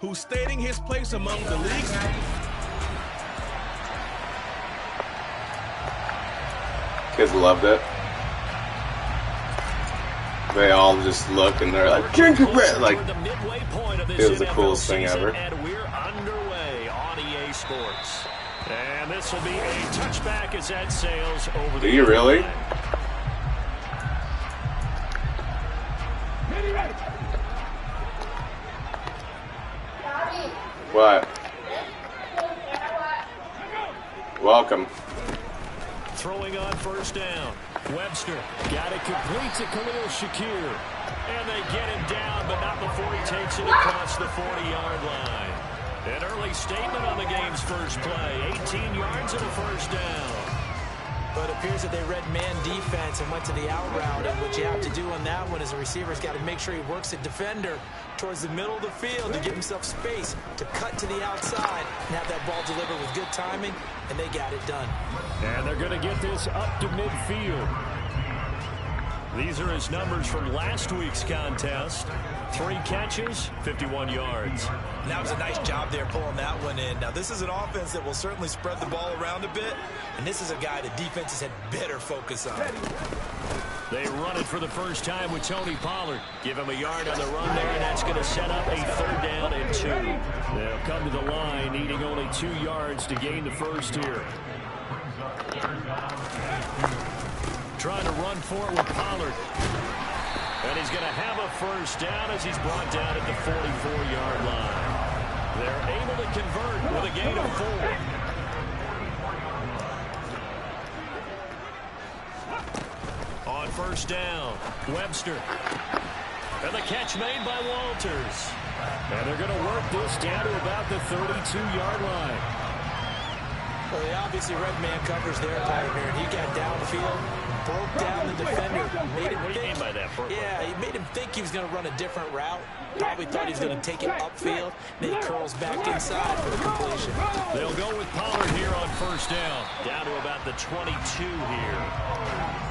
who's stating his place among the league's. Kids loved it. They all just look and they're like, gingerbread! Like, it was the coolest thing ever. And we're underway on EA Sports. And this will be a touchback as that sails over the. Do you really? What? Welcome. Throwing on first down. Webster got it complete to Khalil Shakir. And they get him down, but not before he takes it across the 40-yard line. An early statement on the game's first play. 18 yards and a first down. But it appears that they read man defense and went to the out route. And what you have to do on that one is a receiver's got to make sure he works a defender towards the middle of the field to give himself space to cut to the outside and have that ball delivered with good timing, and they got it done. And they're going to get this up to midfield. These are his numbers from last week's contest. 3 catches, 51 yards. That was a nice job there pulling that one in. Now, this is an offense that will certainly spread the ball around a bit, and this is a guy that defenses had better focus on. They run it for the first time with Tony Pollard. Give him a yard on the run there, and that's going to set up a 3rd down and 2. They'll come to the line, needing only 2 yards to gain the first here. Trying to run for it with Pollard. And he's going to have a first down as he's brought down at the 44-yard line. They're able to convert with a gain of 4. On first down, Webster. And the catch made by Walters. And they're going to work this down to about the 32-yard line. Well, they obviously read man coverage there, Tyler, and he got downfield, broke down the defender. Made him what do you mean by that, Burke? Yeah, he made him think he was going to run a different route. Probably thought he was going to take it upfield. Then he curls back inside for the completion. They'll go with Pollard here on first down. Down to about the 22 here.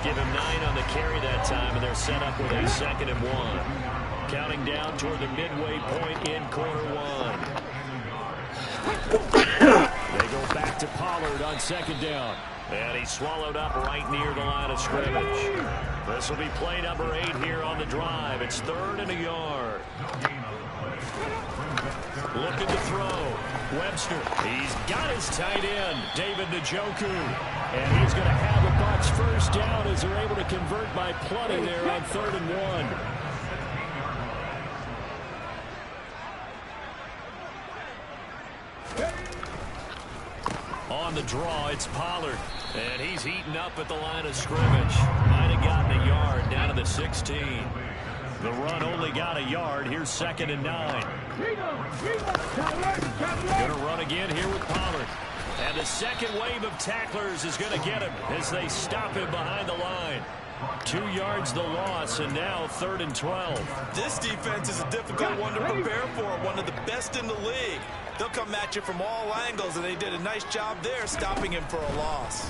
Give him 9 on the carry that time, and they're set up with a 2nd and 1. Counting down toward the midway point in quarter 1. They go back to Pollard on 2nd down. And he's swallowed up right near the line of scrimmage. This will be play number 8 here on the drive. It's 3rd and a yard. Looking to throw. Webster. He's got his tight end, David Njoku. And he's going to have the Bucs first down as they're able to convert by plenty there on 3rd and 1. On the draw, it's Pollard. And he's heating up at the line of scrimmage. Might have gotten a yard down to the 16. The run only got a yard. Here's 2nd and 9. Going to run again here with Pollard. And the second wave of tacklers is going to get him as they stop him behind the line. 2 yards the loss, and now 3rd and 12. This defense is a difficult one to prepare for, one of the best in the league. They'll come at you from all angles, and they did a nice job there stopping him for a loss.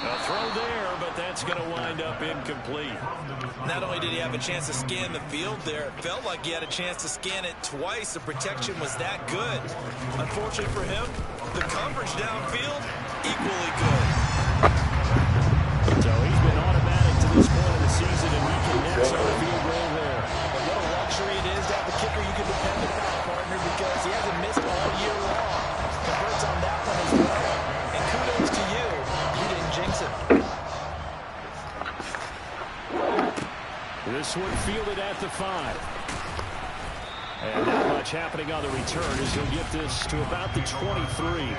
A throw there, but that's going to wind up incomplete. Not only did he have a chance to scan the field there, it felt like he had a chance to scan it twice. The protection was that good. Unfortunately for him, the coverage downfield, equally good. So he's been automatic to this point of the season, and he can next on the field goal there. But what a luxury it is to have a kicker you can depend upon, partner, because he hasn't missed all year long. Converts on that one as well. And kudos to you. You didn't jinx it. This one fielded at the 5. And not much happening on the return as he'll get this to about the 23.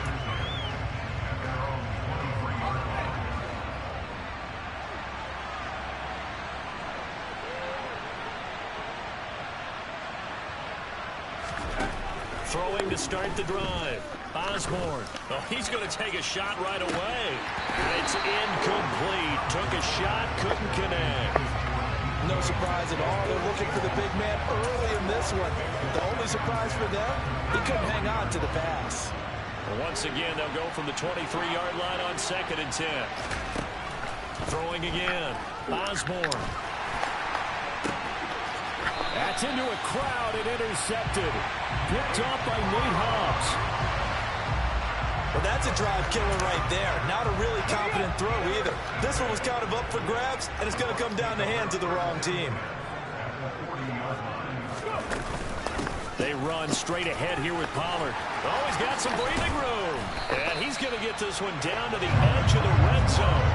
Throwing to start the drive. Osborne. Oh, he's going to take a shot right away. It's incomplete. Took a shot, couldn't connect. No surprise at all. They're looking for the big man early in this one. The only surprise for them, he couldn't hang on to the pass. Well, once again, they'll go from the 23-yard line on 2nd and 10. Throwing again. Osborne. That's into a crowd and intercepted. Picked off by Nate Hobbs. Well, that's a drive killer right there. Not a really confident throw either. This one was kind of up for grabs, and it's going to come down the hands of the wrong team. They run straight ahead here with Pollard. Oh, he's got some breathing room. And he's going to get this one down to the edge of the red zone.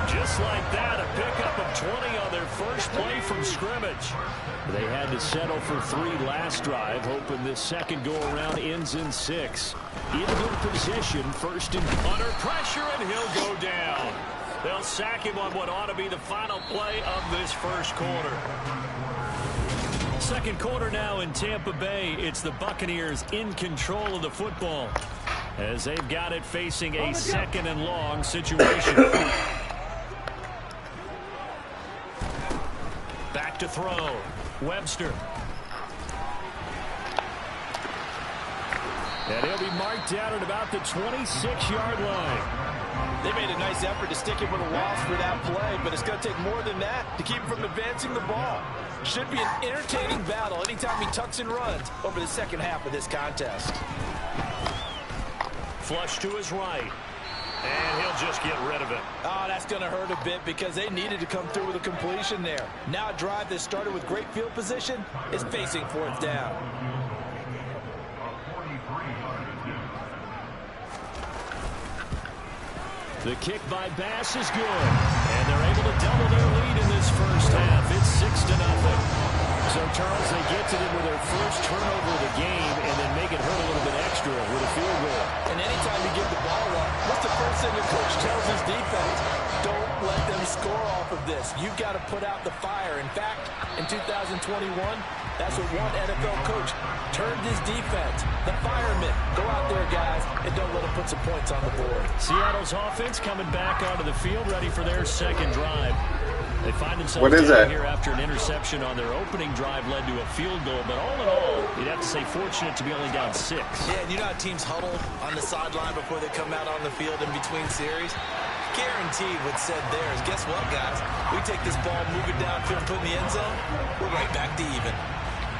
Just like that, a pickup of 20 on their first play from scrimmage. They had to settle for 3 last drive, hoping this second go-around ends in 6. In good position, first and under pressure, and he'll go down. They'll sack him on what ought to be the final play of this first quarter. Second quarter now in Tampa Bay. It's the Buccaneers in control of the football as they've got it facing a second and long situation. Back to throw. Webster. And he'll be marked down at about the 26-yard line. They made a nice effort to stick him with a loss for that play, but it's going to take more than that to keep him from advancing the ball. Should be an entertaining battle anytime he tucks and runs over the second half of this contest. Flush to his right. And he'll just get rid of it. Oh, that's going to hurt a bit because they needed to come through with a completion there. Now a drive that started with great field position is facing 4th down. The kick by Bass is good. And they're able to double their lead in this first half. It's 6-0. So, Charles, they get to them with their first turnover of the game and then make it hurt a little bit extra with a field goal. And anytime you give the ball up, what's the first thing the coach tells his defense? Don't let them score off of this. You've got to put out the fire. In fact, in 2021, that's what one NFL coach turned his defense. The firemen. Go out there, guys, and don't let them put some points on the board. Seattle's offense coming back onto the field, ready for their second drive. They find themselves down here after an interception on their opening drive led to a field goal. But all in all, you'd have to say fortunate to be only down 6. Yeah, and you know how teams huddle on the sideline before they come out on the field in between series? Guaranteed what's said there is, guess what, guys? We take this ball, move it downfield, put it in the end zone, we're right back to even.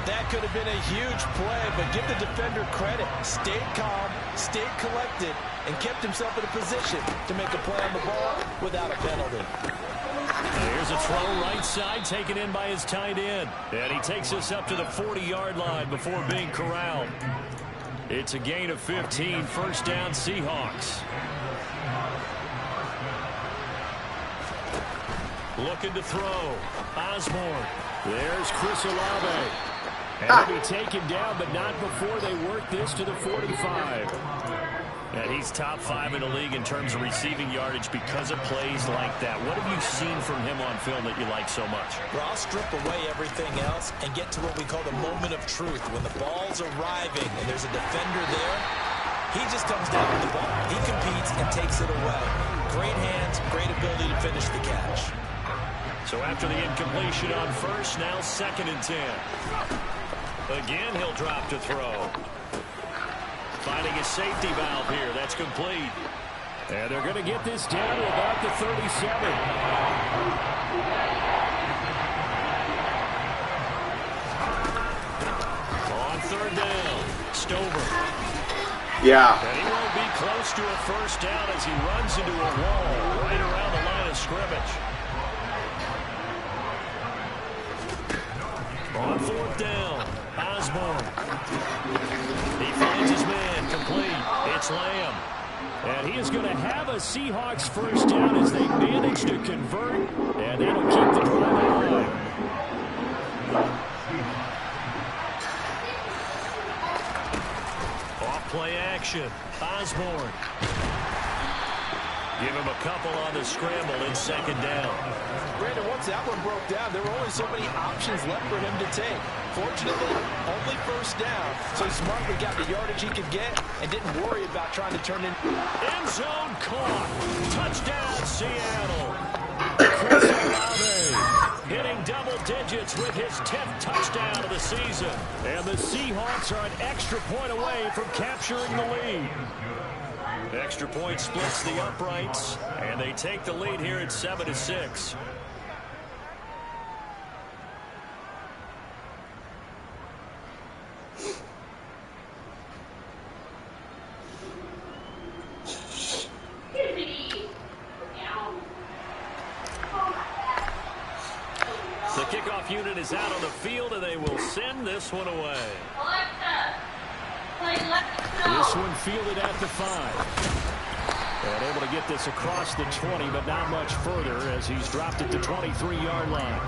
That could have been a huge play, but give the defender credit. Stayed calm, stayed collected, and kept himself in a position to make a play on the ball without a penalty. Here's a throw right side taken in by his tight end. And he takes us up to the 40-yard line before being corralled. It's a gain of 15, first down Seahawks. Looking to throw. Osborne. There's Chris Olave. And he'll be taken down, but not before they work this to the 45. And he's top 5 in the league in terms of receiving yardage because of plays like that. What have you seen from him on film that you like so much? Well, I'll strip away everything else and get to what we call the moment of truth. When the ball's arriving and there's a defender there, he just comes down with the ball. He competes and takes it away. Great hands, great ability to finish the catch. So after the incompletion on first, now 2nd and 10. Again, he'll drop to throw. Finding a safety valve here. That's complete. And they're going to get this down to about the 37. On 3rd down, Stover. Yeah. And he won't be close to a first down as he runs into a wall right around the line of scrimmage. On 4th down, Osborne. He finds his man, complete. It's Lamb. And he is going to have a Seahawks first down as they manage to convert. And that'll keep the drive alive. Off play action, Osborne. Give him a couple on the scramble in 2nd down. Brandon, once that one broke down, there were only so many options left for him to take. Fortunately, only first down, so he smartly got the yardage he could get and didn't worry about trying to turn in. End zone caught. Touchdown, Seattle. Chris Olave hitting double digits with his 10th touchdown of the season. And the Seahawks are an extra point away from capturing the lead. The extra point splits the uprights, and they take the lead here at 7-6. The kickoff unit is out on the field, and they will send this one away. This one fielded at the 5. And able to get this across the 20, but not much further as he's dropped it to 23-yard line.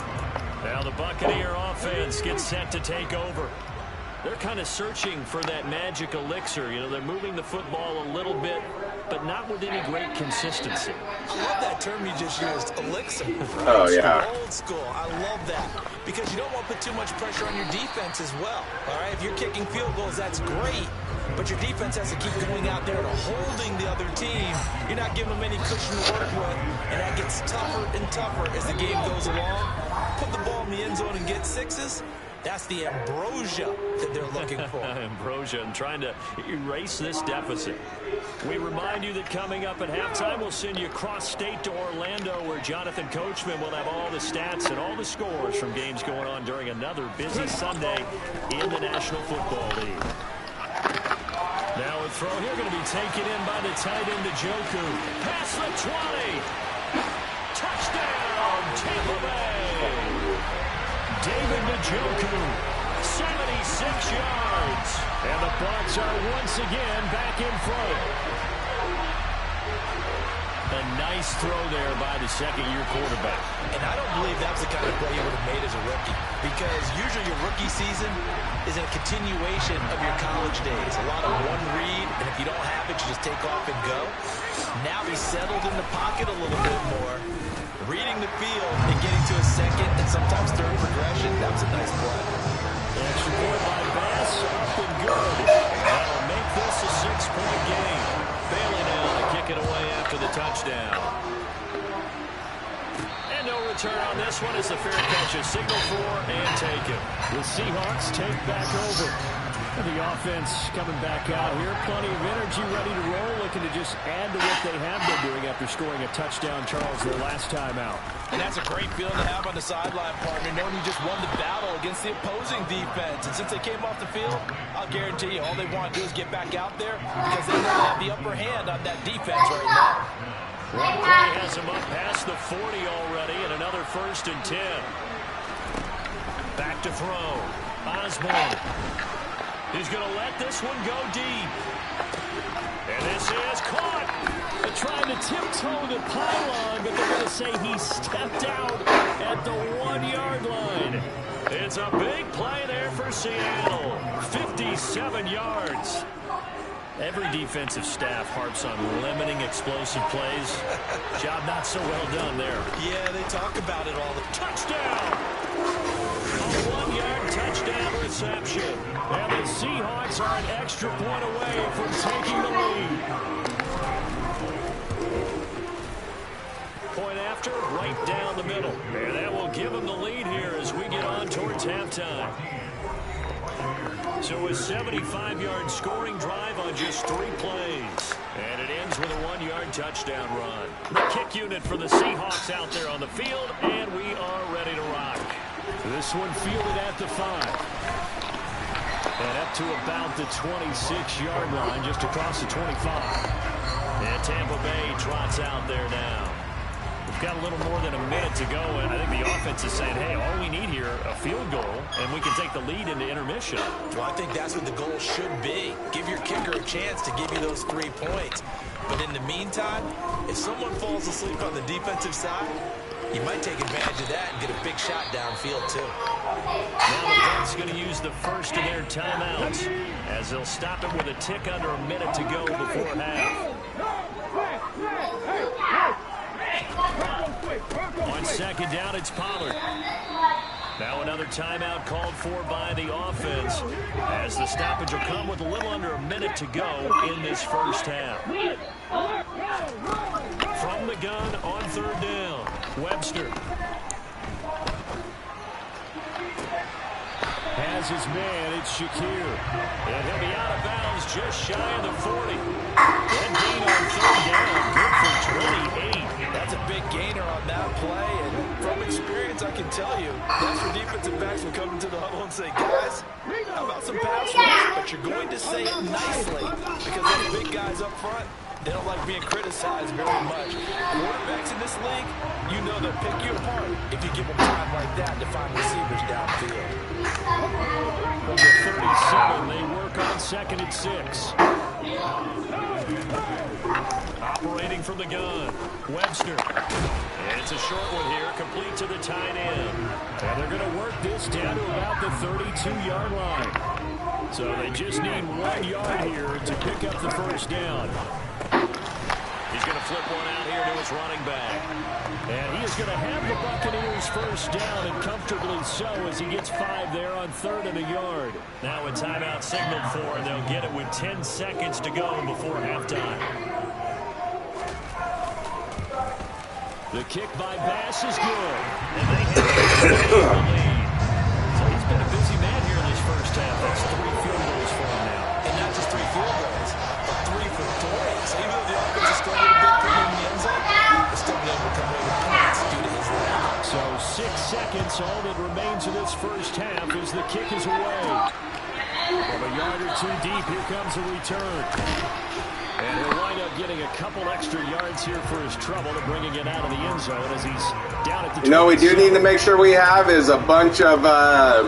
Now the Buccaneer offense gets set to take over. They're kind of searching for that magic elixir. You know, they're moving the football a little bit, but not with any great consistency. I love that term you just used, elixir. Oh, yeah. Old school. I love that. Because you don't want to put too much pressure on your defense as well. All right, if you're kicking field goals, that's great. But your defense has to keep going out there and holding the other team. You're not giving them any cushion to work with, and that gets tougher and tougher as the game goes along. Put the ball in the end zone and get 6s. That's the ambrosia that they're looking for. Ambrosia, and trying to erase this deficit. We remind you that coming up at halftime, we'll send you cross-state to Orlando, where Jonathan Coachman will have all the stats and all the scores from games going on during another busy Sunday in the National Football League. Now a throw here going to be taken in by the tight end, Njoku. Past the 20. Touchdown, Tampa Bay. David Njoku, 76 yards. And the Bucs are once again back in front. A nice throw there by the second-year quarterback. And I don't believe that's the kind of play he would have made as a rookie. Because usually your rookie season is a continuation of your college days. A lot of one read, and if you don't have it, you just take off and go. Now he's settled in the pocket a little bit more, reading the field and getting to a second and sometimes third progression. That was a nice play. Extra point by Bass, up and good. That'll make this a 6-point game. Bailey now to kick it away after the touchdown. And no return on this one as the fair catch is signaled for and taken. The Seahawks take back over. And the offense coming back out here. Plenty of energy, ready to roll, looking to just add to what they have been doing after scoring a touchdown, Charles, their last time out. And that's a great feeling to have on the sideline, partner, knowing you just won the battle against the opposing defense. And since they came off the field, I'll guarantee you all they want to do is get back out there because they know they have the upper hand on that defense right now. One play has him up past the 40 already, and another 1st and 10. Back to throw. Osborne. He's going to let this one go deep. And this is caught. They're trying to tiptoe the pylon, but they're going to say he stepped out at the 1-yard line. It's a big play there for Seattle. 57 yards. Every defensive staff harps on limiting explosive plays. Job not so well done there. Yeah, they talk about it all the time. Touchdown! A 1-yard touchdown reception. And the Seahawks are an extra point away from taking the lead. Point after, right down the middle. And that will give them the lead here as we get on towards halftime. So a 75-yard scoring drive on just 3 plays. And it ends with a 1-yard touchdown run. The kick unit for the Seahawks out there on the field, and we are ready to rock. This one fielded at the 5. And up to about the 26-yard line, just across the 25. And Tampa Bay trots out there now. We've got a little more than a minute to go, and I think the offense is saying, hey, all we need here, a field goal, and we can take the lead into intermission. Well, I think that's what the goal should be. Give your kicker a chance to give you those 3 points. But in the meantime, if someone falls asleep on the defensive side, you might take advantage of that and get a big shot downfield, too. Now the Bucs going to use the first of their timeouts as they'll stop it with a tick under a minute to go before half. On second down, it's Pollard. Now another timeout called for by the offense as the stoppage will come with a little under a minute to go in this first half. From the gun on 3rd down, Webster. Has his man, it's Shakir. And he'll be out of bounds just shy of the 40. And gain on 3rd down, good for 28. That's a big gainer on that play, and from experience, I can tell you, that's where defensive backs will come into the huddle and say, guys, how about some pass rush? But you're going to say it nicely because those big guys up front, They don't like being criticized very much. Quarterbacks in this league, you know they'll pick you apart if you give them time like that to find receivers downfield. From the 37, they work on 2nd and 6. Operating from the gun, Webster. And it's a short one here, complete to the tight end. And they're going to work this down to about the 32-yard line. So they just need 1 yard here to pick up the first down. He's going to flip one out here to his running back. And he is going to have the Buccaneers first down, and comfortably so, as he gets 5 there on 3rd and a yard. Now a timeout signaled for, and they'll get it with 10 seconds to go before halftime. The kick by Bass is good. And they have the lead. So he's been a busy man here in this first half. That's 3 field goals for him now. And not just 3 field goals, but 3 for 3. So even though the offense is struggled a bit coming in the end zone, they're still able to come away with points due to his leg. So 6 seconds, all that remains of this first half as the kick is away. From a yard or 2 deep, here comes a return. And he'll wind up getting a couple extra yards here for his trouble to bringing it out of the end zone as he's down at the 20. You know, we do need to make sure we have is a bunch of a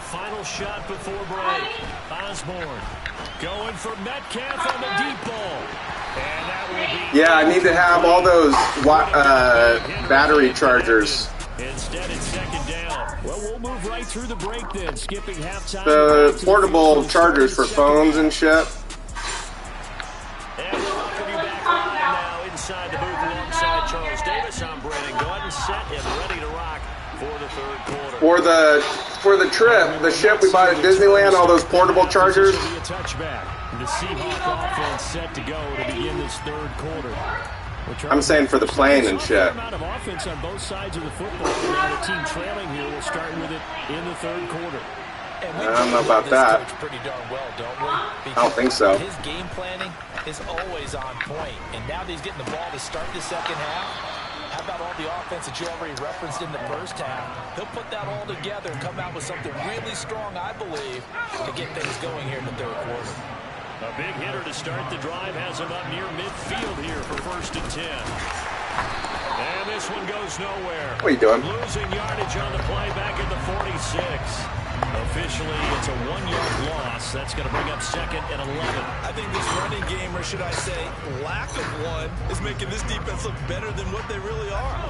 final shot before break. Osborne going for Metcalf on the deep ball. And that will be... Yeah, I need to have all those battery chargers. Instead, it's 2nd down. Well, we'll move right through the break then, skipping halftime. The portable chargers for phones and shit. And we'll welcome you back live now inside the booth alongside Charles Davis. I'm Brandon Gordon, set and ready to rock for the 3rd quarter. For the trip, the ship we bought at Disneyland, all those portable chargers. A touchback. The Seahawk offense set to go to begin this 3rd quarter. I'm saying for the plane and shit. Amount of offense on both sides of the football. Now the team trailing here will start with it in the 3rd quarter. And I don't know about that. Pretty darn well, don't we? I don't think so. His game planning is always on point, and now that he's getting the ball to start the 2nd half, how about all the offense that you already referenced in the 1st half? He'll put that all together and come out with something really strong, I believe, to get things going here in the 3rd quarter. A big hitter to start the drive has him up near midfield here for 1st and 10. And this one goes nowhere. What are you doing? Losing yardage on the play back at the 46. Officially, it's a 1-yard loss. That's going to bring up 2nd and 11. I think this running game, or should I say lack of one, is making this defense look better than what they really are.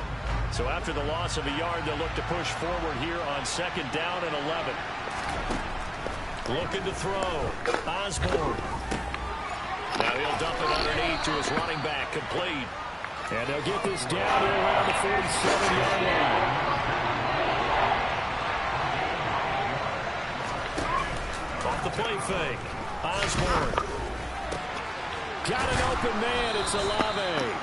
So after the loss of a yard, they'll look to push forward here on 2nd down and 11. Looking to throw. Osborne. Now he'll dump it underneath to his running back. Complete. And they'll get this down to around the 47-yard line. Off the play fake. Osborne. Got an open man. It's Olave.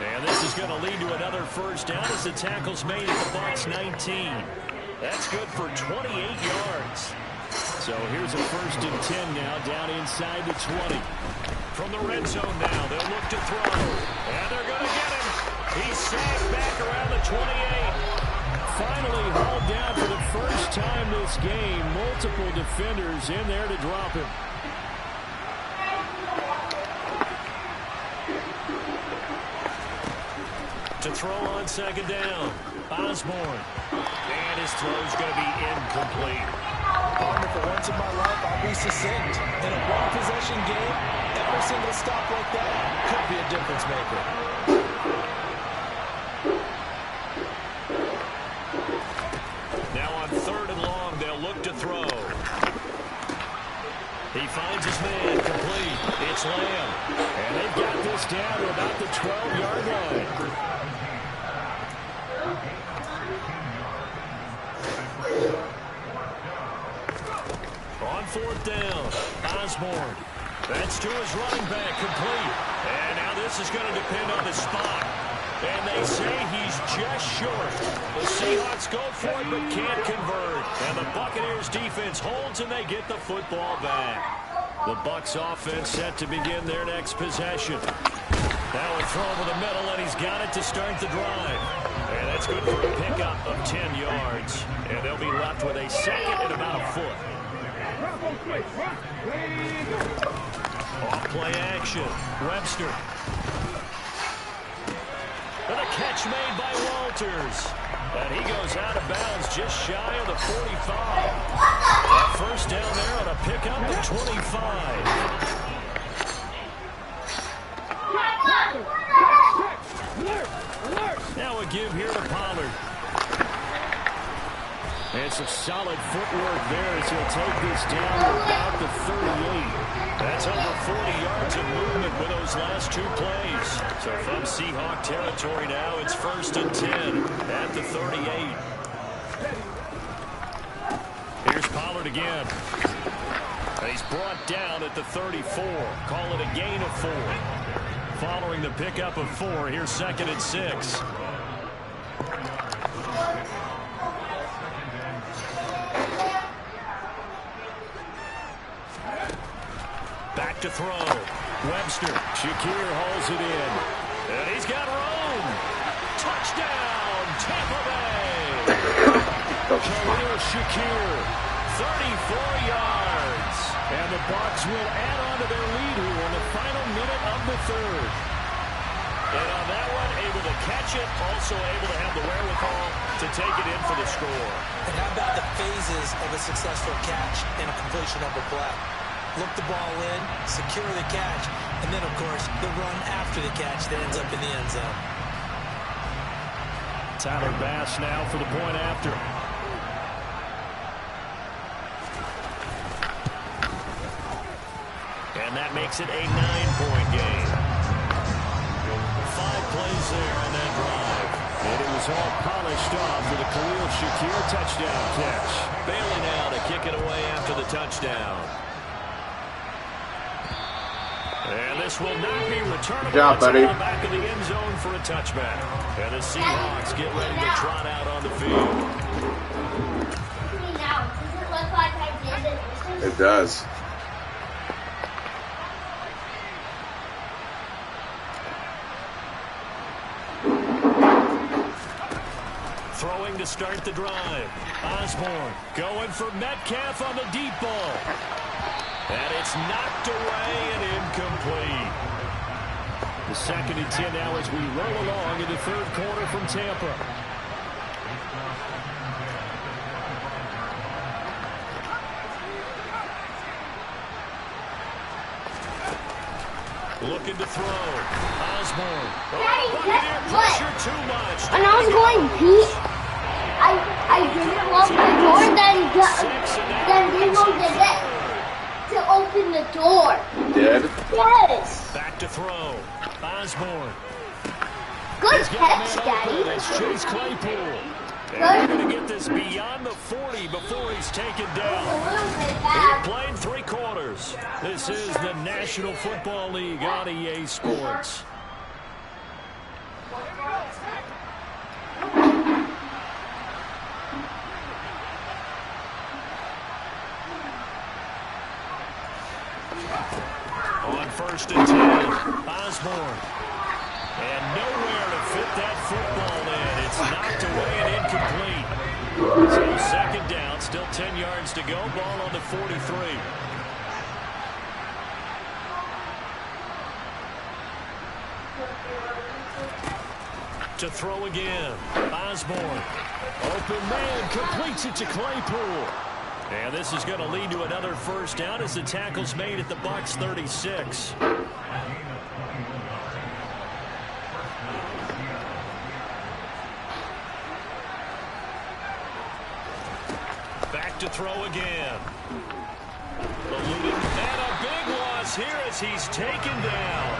And this is going to lead to another first down as the tackle's made at the Bucs 19. That's good for 28 yards. So here's a 1st and 10 now, down inside the 20. From the red zone now, they'll look to throw. And they're going to get him. He's sacked back around the 28. Finally hauled down for the first time this game. Multiple defenders in there to drop him. To throw on 2nd down. Osborne. And his throw's going to be incomplete. Partner, for once in my life, I'll be succinct. In a one-possession game, every single stop like that could be a difference maker. Now on 3rd and long, they'll look to throw. He finds his man, complete. It's Lamb. And they've got this down to about the 12-yard line. On 4th down, Osborne. That's to his running back, complete. And now this is going to depend on the spot. And they say he's just short. The Seahawks go for it but can't convert. And the Buccaneers defense holds and they get the football back. The Bucs offense set to begin their next possession. Now a throw over the middle and he's got it to start the drive. And that's good for a pickup of 10 yards. And they'll be left with a second and about a foot. Off play action. Webster. And a catch made by Walters. And he goes out of bounds just shy of the 45. A first down there on a pickup of 25. Now a give here to Pollard. And some solid footwork there as he'll take this down to about the 38. That's over 40 yards of movement with those last two plays. So from Seahawk territory now, it's 1st and 10 at the 38. Here's Pollard again. And he's brought down at the 34. Call it a gain of 4. Following the pickup of 4, here's 2nd and 6. Back to throw. Webster. Shakir hauls it in. And he's got room. Touchdown, Tampa Bay. Khalil Shakir, 34 yards. And the Bucs will add on to their lead here in the final minute of the third. And on that one, able to catch it, also able to have the wherewithal to take it in for the score. And how about the phases of a successful catch and a completion of a play? Look the ball in, secure the catch, and then, of course, the run after the catch that ends up in the end zone. Tyler Bass now for the point after. And that makes it a 9-point game. 5 plays there on that drive. And it was all polished off with a Khalil Shakir touchdown catch. Bailey now to kick it away after the touchdown. And this will not be returnable. Good job, buddy. Back in the end zone for a touchback. And the Seahawks get ready to trot out on the field. It does. Throwing to start the drive. Osborne going for Metcalf on the deep ball. And it's knocked away and incomplete. The 2nd and 10 now as we roll along in the third quarter from Tampa. Looking to throw. Osborne. Buccaneer pressure too much. When I was going Pete, I didn't lock the door, then we rolled the net to open the door. You did? Yes. Back to throw. Osborne. Good catch, Daddy. That's Chase Claypool. And they're going to get this beyond the 40 before he's taken down. They're playing 3 quarters. This is the National Football League on EA Sports. On 1st and 10, Osborne. And nowhere to fit that football in. It's knocked away and incomplete. So 2nd down, still 10 yards to go. Ball on the 43. To throw again. Osborne. Open man, completes it to Claypool. And this is going to lead to another first down as the tackle's made at the Bucs 36. Back to throw again. Eluding, and a big loss here as he's taken down.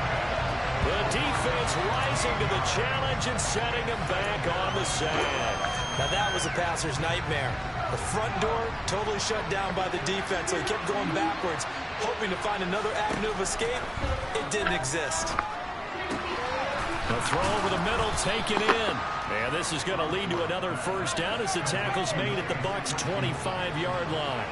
The defense rising to the challenge and setting him back on the sand. Now that was a passer's nightmare. The front door totally shut down by the defense, so he kept going backwards, hoping to find another avenue of escape. It didn't exist. A throw over the middle, taken in. And this is going to lead to another first down as the tackle's made at the Bucs' 25-yard line.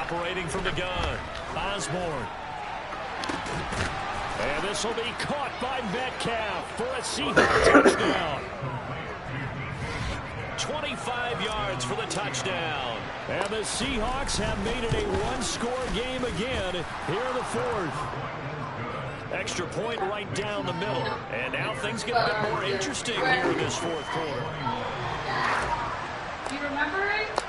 Operating from the gun, Osborne. And this will be caught by Metcalf for a Seahawks touchdown. 25 yards for the touchdown. And the Seahawks have made it a one-score game again here in the fourth. Extra point right down the middle. And now things get a bit more interesting here in this fourth quarter. Do you remember it?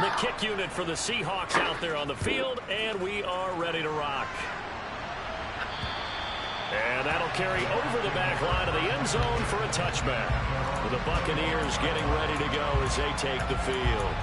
The kick unit for the Seahawks out there on the field, and we are ready to rock. And that'll carry over the back line of the end zone for a touchback. The Buccaneers getting ready to go as they take the field.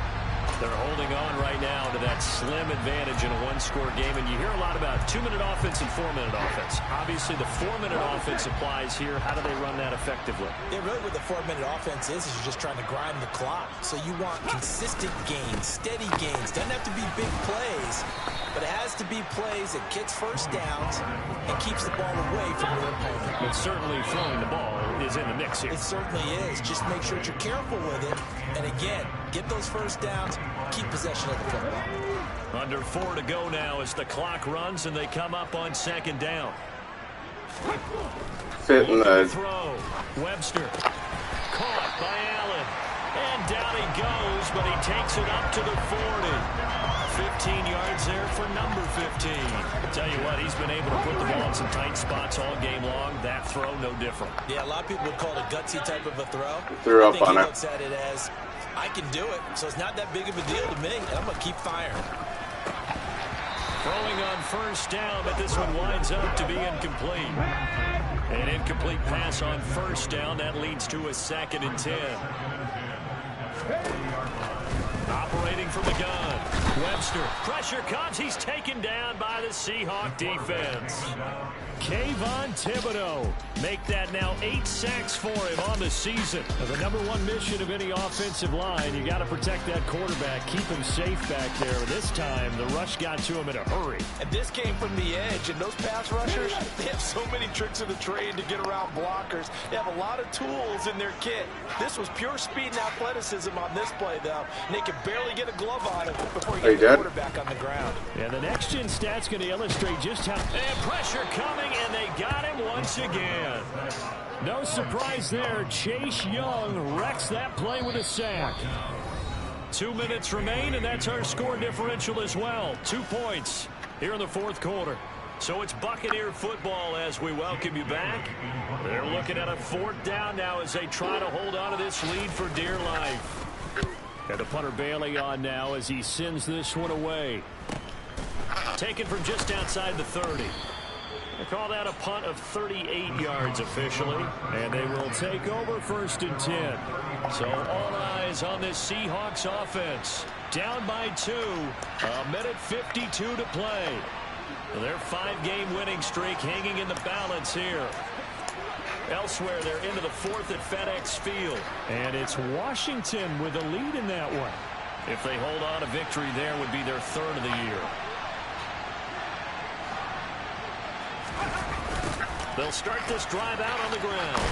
They're holding on right now to that slim advantage in a one-score game. And you hear a lot about 2-minute offense and 4-minute offense. Obviously, the 4-minute offense applies here. How do they run that effectively? Yeah, really what the 4-minute offense is you're just trying to grind the clock. So you want consistent gains, steady gains. Doesn't have to be big plays, but it has to be plays that gets first downs and keeps the ball away from your opponent. But certainly throwing the ball is in the mix here. It certainly is. Just make sure that you're careful with it. And again, get those first downs, keep possession of the football. Under 4 to go now as the clock runs and they come up on second down. Fit in the Throw. Webster. Caught by Allen. And down he goes, but he takes it up to the 40. 15 yards there for number 15. I tell you what, he's been able to put the ball in some tight spots all game long. That throw, no different. Yeah, a lot of people would call it a gutsy type of a throw. Threw I up think on he it. looks at it as, I can do it, so it's not that big of a deal to me, and I'm going to keep firing. Throwing on first down, but this one winds up to be incomplete. An incomplete pass on first down. That leads to a 2nd and 10. Operating from the gun. Webster. Pressure comes. He's taken down by the Seahawk defense. Kayvon Thibodeau. Make that now 8 sacks for him on the season. The number one mission of any offensive line, you got to protect that quarterback, keep him safe back there. This time, the rush got to him in a hurry. And this came from the edge, and those pass rushers, they have so many tricks of the trade to get around blockers. They have a lot of tools in their kit. This was pure speed and athleticism on this play, though. And they could barely get a glove on him before he got the quarterback on the ground. And the next gen stat's going to illustrate just how... And pressure coming, and they got him once again. No surprise there. Chase Young wrecks that play with a sack. 2 minutes remain, and that's our score differential as well. 2 points here in the fourth quarter. So it's Buccaneer football as we welcome you back. They're looking at a 4th down now as they try to hold on to this lead for dear life. And the punter Bailey on now as he sends this one away. Taken from just outside the 30. They call that a punt of 38 yards officially. And they will take over 1st and 10. So all eyes on this Seahawks offense. Down by 2. 1:52 to play. Their 5-game winning streak hanging in the balance here. Elsewhere, they're into the 4th at FedEx Field. And it's Washington with a lead in that one. If they hold on, a victory there would be their 3rd of the year. They'll start this drive out on the ground.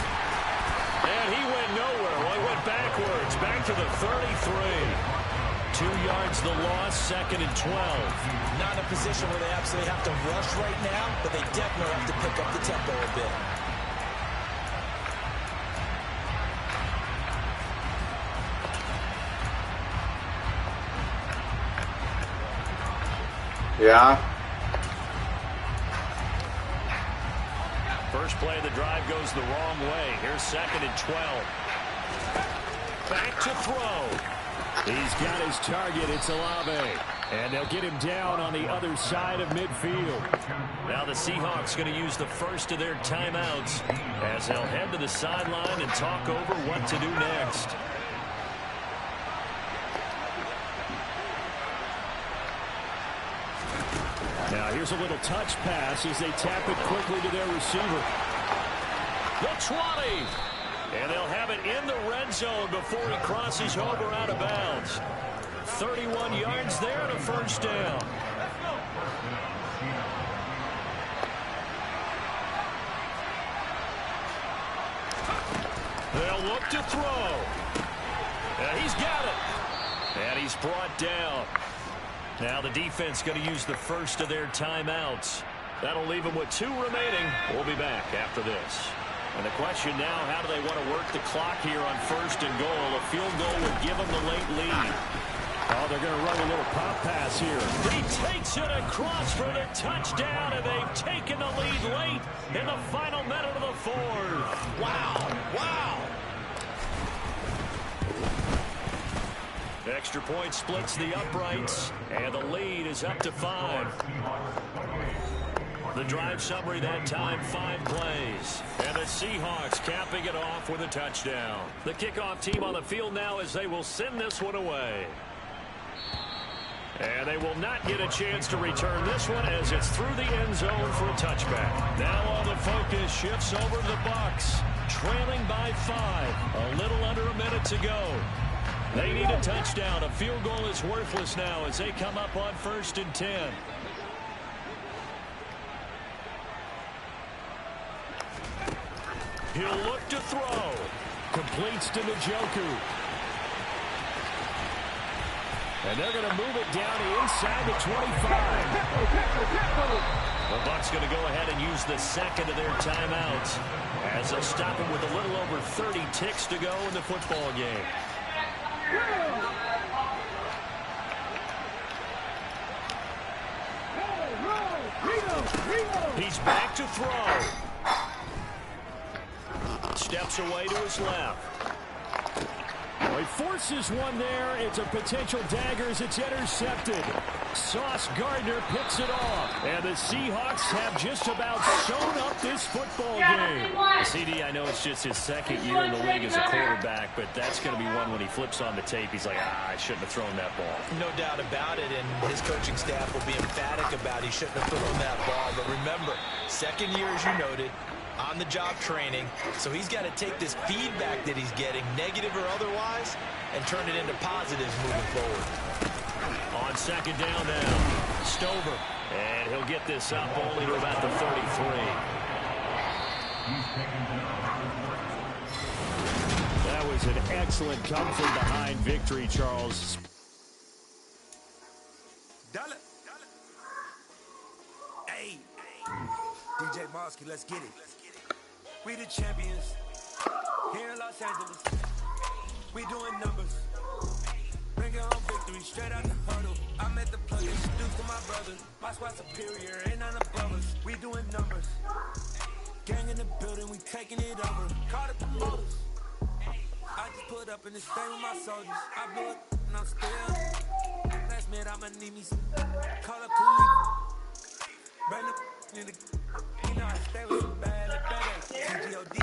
And he went nowhere. Well, he went backwards, back to the 33. 2 yards the loss, 2nd and 12. Not in a position where they absolutely have to rush right now, but they definitely have to pick up the tempo a bit. Yeah. First play of the drive goes the wrong way. Here's 2nd and 12. Back to throw. He's got his target. It's Olave. And they'll get him down on the other side of midfield. Now the Seahawks going to use the first of their timeouts as they'll head to the sideline and talk over what to do next. Now here's a little touch pass as they tap it quickly to their receiver. The 20. And they'll have it in the red zone before he crosses over out of bounds. 31 yards there and a 1st down. They'll look to throw. And he's got it. And he's brought down. Now the defense going to use the first of their timeouts. That'll leave them with 2 remaining. We'll be back after this. And the question now, how do they want to work the clock here on 1st and goal? A field goal would give them the late lead. Oh, they're going to run a little pop pass here. He takes it across for the touchdown, and they've taken the lead late in the final minute of the 4th. Wow. Wow. Extra point splits the uprights, and the lead is up to 5. The drive summary that time, 5 plays. And the Seahawks capping it off with a touchdown. The kickoff team on the field now as they will send this one away. And they will not get a chance to return this one as it's through the end zone for a touchback. Now all the focus shifts over to the Bucs, trailing by 5. A little under a minute to go. They need a touchdown. A field goal is worthless now as they come up on 1st and 10. He'll look to throw. Completes to Njoku. And they're going to move it down to inside the 25. The Bucs going to go ahead and use the second of their timeouts as they'll stop him with a little over 30 ticks to go in the football game. He's back to throw. Steps away to his left. He forces one there. It's a potential dagger as it's intercepted. Sauce Gardner picks it off. And the Seahawks have just about sewn up this football game. CD, I know it's just his 2nd year in the league as a quarterback, but that's going to be one when he flips on the tape. He's like, I shouldn't have thrown that ball. No doubt about it, and his coaching staff will be emphatic about he shouldn't have thrown that ball. But remember, 2nd year, as you noted, on-the-job training, so he's got to take this feedback that he's getting, negative or otherwise, and turn it into positives moving forward. On 2nd down now, Stover, and he'll get this up only to about the 33. That was an excellent come-from-behind victory, Charles. Hey, DJ Mosky, let's get it. We the champions here in Los Angeles. We doing numbers. Bring it home victory straight out the huddle. I'm at the plug, introduced to my brother. My squad superior, ain't none above us. We doing numbers. Gang in the building, we taking it over. Caught up the motors. I just put up in this thing with my soldiers. I blew it and I'm still. Last minute, I'ma need me some. Call up police. Brand new in the. You know I stay with some bad and bad. CGOD